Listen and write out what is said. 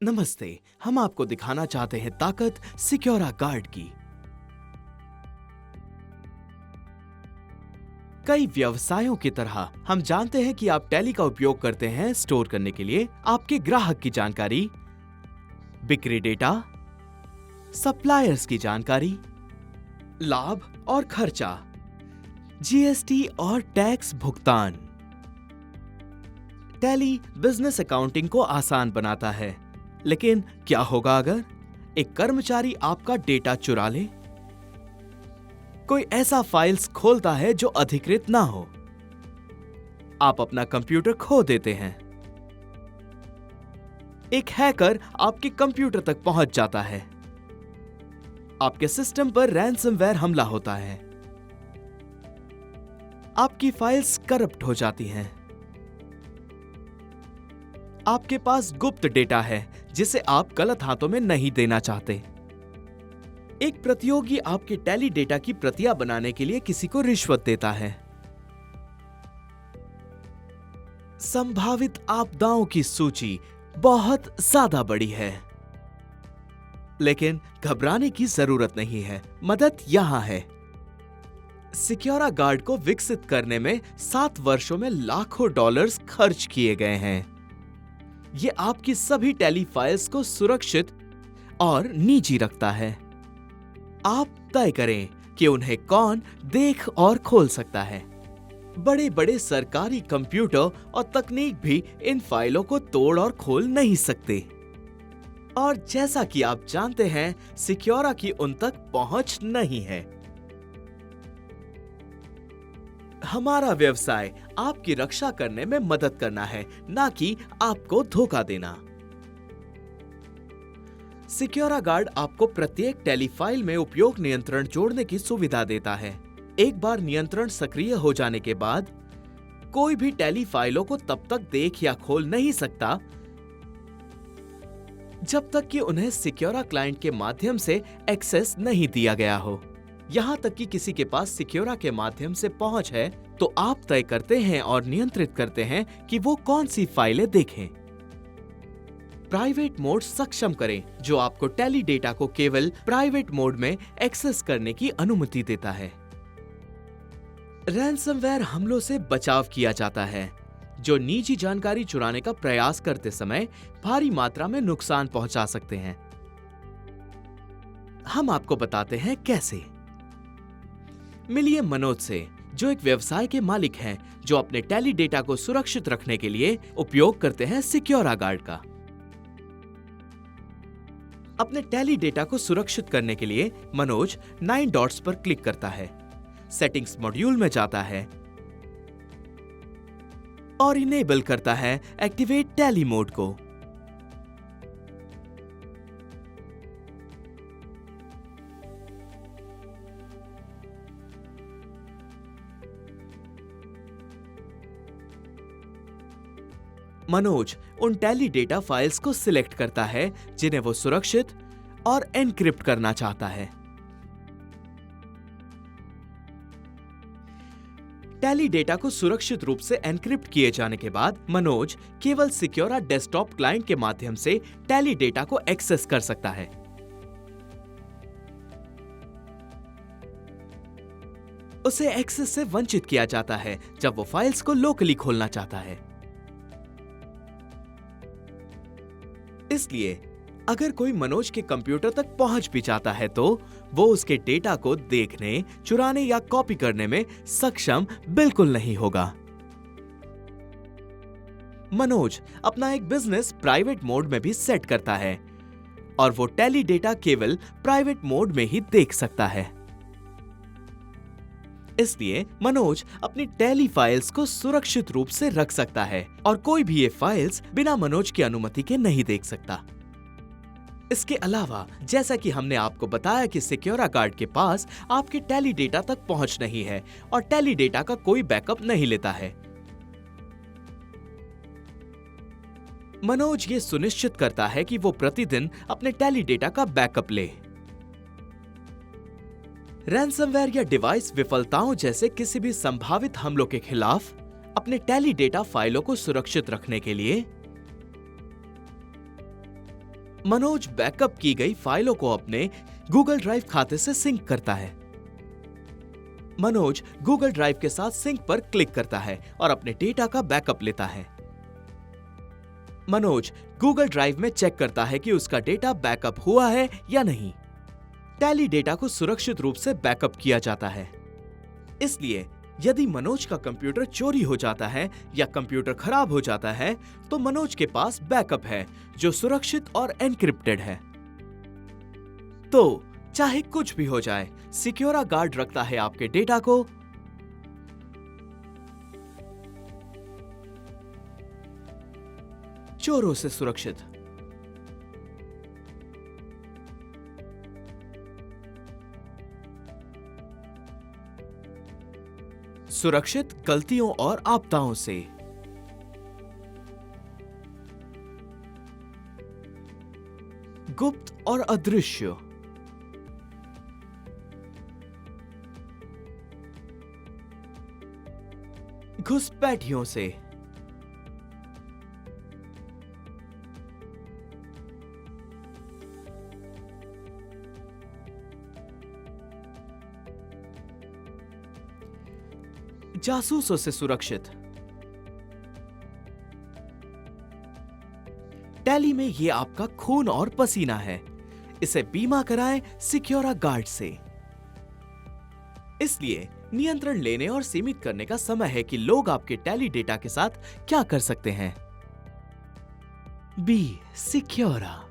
नमस्ते। हम आपको दिखाना चाहते हैं ताकत सिक्योरा गार्ड की। कई व्यवसायों की तरह हम जानते हैं कि आप टैली का उपयोग करते हैं स्टोर करने के लिए आपके ग्राहक की जानकारी, बिक्री डेटा, सप्लायर्स की जानकारी, लाभ और खर्चा, जीएसटी और टैक्स भुगतान। टैली बिजनेस अकाउंटिंग को आसान बनाता है, लेकिन क्या होगा अगर एक कर्मचारी आपका डेटा चुरा ले? कोई ऐसा फाइल्स खोलता है जो अधिकृत ना हो। आप अपना कंप्यूटर खो देते हैं। एक हैकर आपके कंप्यूटर तक पहुंच जाता है। आपके सिस्टम पर रैनसमवेयर हमला होता है। आपकी फाइल्स करप्ट हो जाती हैं। आपके पास गुप्त डेटा है जिसे आप गलत हाथों में नहीं देना चाहते। एक प्रतियोगी आपके टैली डेटा की प्रतियां बनाने के लिए किसी को रिश्वत देता है। संभावित आपदाओं की सूची बहुत ज्यादा बड़ी है, लेकिन घबराने की जरूरत नहीं है। मदद यहां है। सिक्योरा गार्ड को विकसित करने में 7 वर्षों में लाखों डॉलर्स खर्च किए गए हैं। यह आपकी सभी टैली फाइल्स को सुरक्षित और निजी रखता है। आप तय करें कि उन्हें कौन देख और खोल सकता है। बड़े बड़े सरकारी कंप्यूटर और तकनीक भी इन फाइलों को तोड़ और खोल नहीं सकते। और जैसा कि आप जानते हैं, सिक्योरा की उन तक पहुंच नहीं है। हमारा व्यवसाय आपकी रक्षा करने में मदद करना है, ना कि आपको धोखा देना। सिक्योरा गार्ड आपको प्रत्येक टैली फाइल में उपयोग नियंत्रण जोड़ने की सुविधा देता है। एक बार नियंत्रण सक्रिय हो जाने के बाद कोई भी टैली फाइलों को तब तक देख या खोल नहीं सकता जब तक कि उन्हें सिक्योरा क्लाइंट के माध्यम से एक्सेस नहीं दिया गया हो। यहां तक कि किसी के पास सिक्योरा के माध्यम से पहुंच है तो आप तय करते हैं और नियंत्रित करते हैं कि वो कौन सी फाइलें देखें। प्राइवेट मोड सक्षम करें, जो आपको टैली डेटा को केवल प्राइवेट मोड में एक्सेस करने की अनुमति देता है। रैनसमवेयर हमलों से बचाव किया जाता है, जो निजी जानकारी चुराने का प्रयास करते समय भारी मात्रा में नुकसान पहुंचा सकते हैं। हम आपको बताते हैं कैसे। मिलिए मनोज से, जो एक व्यवसाय के मालिक हैं, जो अपने टैली डेटा को सुरक्षित रखने के लिए उपयोग करते हैं सिक्योरा गार्ड का। अपने टैली डेटा को सुरक्षित करने के लिए मनोज 9 डॉट्स पर क्लिक करता है, सेटिंग्स मॉड्यूल में जाता है और इनेबल करता है एक्टिवेट टैली मोड को। मनोज उन टैली डेटा फाइल्स को सिलेक्ट करता है जिन्हें वो सुरक्षित और एनक्रिप्ट करना चाहता है। टैली डेटा को सुरक्षित रूप से एनक्रिप्ट किए जाने के बाद मनोज केवल सिक्योरा डेस्कटॉप क्लाइंट के माध्यम से टैली डेटा को एक्सेस कर सकता है। उसे एक्सेस से वंचित किया जाता है जब वो फाइल्स को लोकली खोलना चाहता है। इसलिए अगर कोई मनोज के कंप्यूटर तक पहुंच भी जाता है तो वो उसके डेटा को देखने, चुराने या कॉपी करने में सक्षम बिल्कुल नहीं होगा। मनोज अपना एक बिजनेस प्राइवेट मोड में भी सेट करता है और वो टैली डेटा केवल प्राइवेट मोड में ही देख सकता है। इसलिए मनोज अपनी टैली फाइल्स को सुरक्षित रूप से रख सकता है और कोई भी ये फाइल्स बिना मनोज की अनुमति के नहीं देख सकता। इसके अलावा, जैसा कि हमने आपको बताया कि सिक्योरा गार्ड के पास आपके टैली डेटा तक पहुंच नहीं है और टैली डेटा का कोई बैकअप नहीं लेता है। मनोज ये सुनिश्चित करता है कि वो प्रतिदिन अपने टैली डेटा का बैकअप ले। रैनसमवेयर या डिवाइस विफलताओं जैसे किसी भी संभावित हमलों के खिलाफ अपने टैली डेटा फाइलों को सुरक्षित रखने के लिए मनोज बैकअप की गई फाइलों को अपने गूगल ड्राइव खाते से सिंक करता है। मनोज गूगल ड्राइव के साथ सिंक पर क्लिक करता है और अपने डेटा का बैकअप लेता है। मनोज गूगल ड्राइव में चेक करता है कि उसका डेटा बैकअप हुआ है या नहीं। टैली डेटा को सुरक्षित रूप से बैकअप किया जाता है। इसलिए यदि मनोज का कंप्यूटर चोरी हो जाता है या कंप्यूटर खराब हो जाता है तो मनोज के पास बैकअप है जो सुरक्षित और एन्क्रिप्टेड है। तो चाहे कुछ भी हो जाए, सिक्योरा गार्ड रखता है आपके डेटा को चोरों से सुरक्षित। सुरक्षित गलतियों और आपदाओं से। गुप्त और अदृश्य। घुसपैठियों से। जासूसों से सुरक्षित। टैली में ये आपका खून और पसीना है। इसे बीमा कराएं सिक्योरा गार्ड से। इसलिए नियंत्रण लेने और सीमित करने का समय है कि लोग आपके टैली डेटा के साथ क्या कर सकते हैं। बी सिक्योरा।